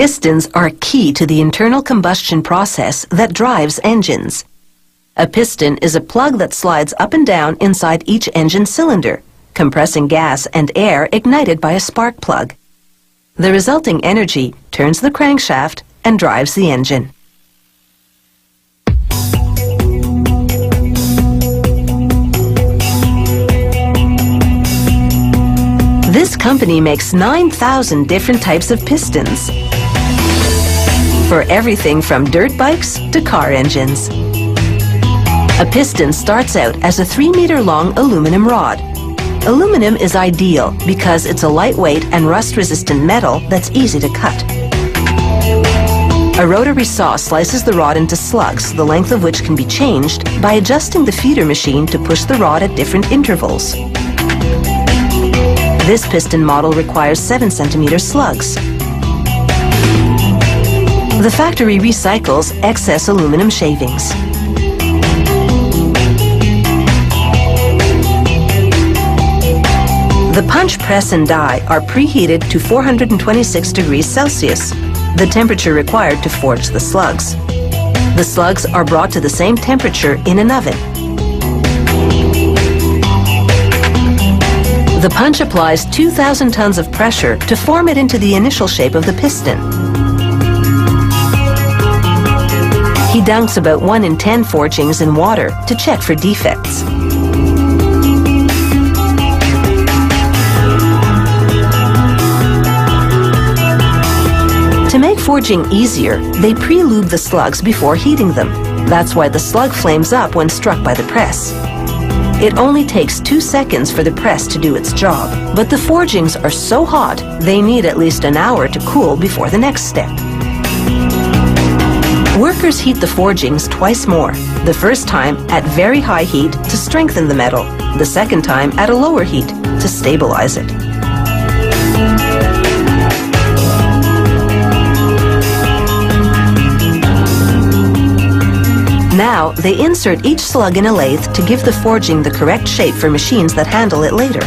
Pistons are key to the internal combustion process that drives engines. A piston is a plug that slides up and down inside each engine cylinder, compressing gas and air ignited by a spark plug. The resulting energy turns the crankshaft and drives the engine. This company makes 9,000 different types of pistons for everything from dirt bikes to car engines. A piston starts out as a 3-meter-long aluminum rod. Aluminum is ideal because it's a lightweight and rust-resistant metal that's easy to cut. A rotary saw slices the rod into slugs, the length of which can be changed by adjusting the feeder machine to push the rod at different intervals. This piston model requires 7-centimeter slugs. The factory recycles excess aluminum shavings. The punch, press, and die are preheated to 426 degrees Celsius, the temperature required to forge the slugs. The slugs are brought to the same temperature in an oven. The punch applies 2,000 tons of pressure to form it into the initial shape of the piston. He dunks about 1 in 10 forgings in water to check for defects. To make forging easier, they pre-lube the slugs before heating them. That's why the slug flames up when struck by the press. It only takes 2 seconds for the press to do its job, but the forgings are so hot they need at least an hour to cool before the next step. Workers heat the forgings twice more. The first time at very high heat to strengthen the metal, the second time at a lower heat to stabilize it. Now, they insert each slug in a lathe to give the forging the correct shape for machines that handle it later.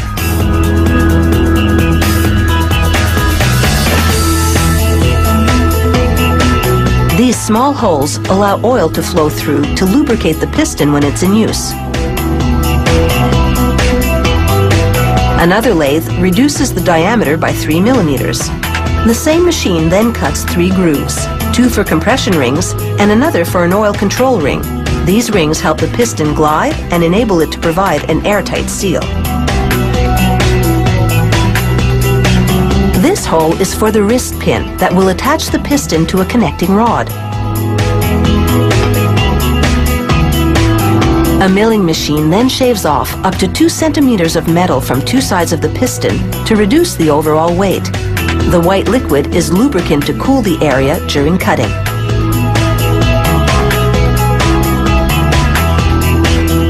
These small holes allow oil to flow through to lubricate the piston when it's in use. Another lathe reduces the diameter by 3 millimeters. The same machine then cuts 3 grooves, 2 for compression rings and another for an oil control ring. These rings help the piston glide and enable it to provide an airtight seal. This hole is for the wrist pin that will attach the piston to a connecting rod. A milling machine then shaves off up to 2 centimeters of metal from 2 sides of the piston to reduce the overall weight. The white liquid is lubricant to cool the area during cutting.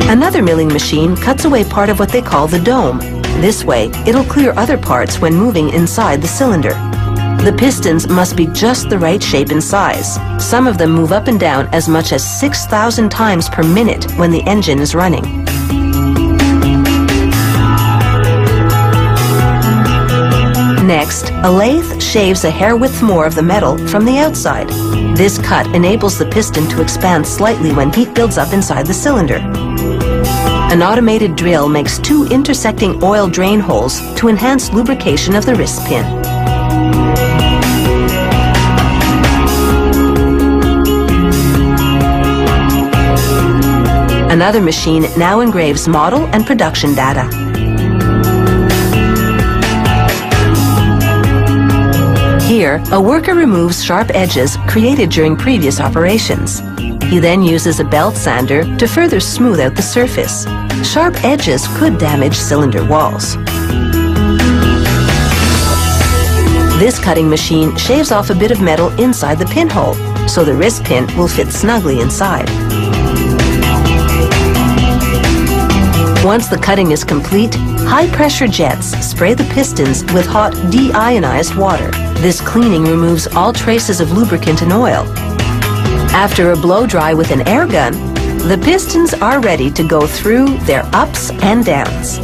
Another milling machine cuts away part of what they call the dome. This way, it'll clear other parts when moving inside the cylinder. The pistons must be just the right shape and size. Some of them move up and down as much as 6,000 times per minute when the engine is running. Next, a lathe shaves a hair width more of the metal from the outside. This cut enables the piston to expand slightly when heat builds up inside the cylinder. An automated drill makes 2 intersecting oil drain holes to enhance lubrication of the wrist pin. Another machine now engraves model and production data. Here, a worker removes sharp edges created during previous operations. He then uses a belt sander to further smooth out the surface. Sharp edges could damage cylinder walls. This cutting machine shaves off a bit of metal inside the pinhole, so the wrist pin will fit snugly inside. Once the cutting is complete, high-pressure jets spray the pistons with hot deionized water. This cleaning removes all traces of lubricant and oil. After a blow dry with an air gun, the pistons are ready to go through their ups and downs.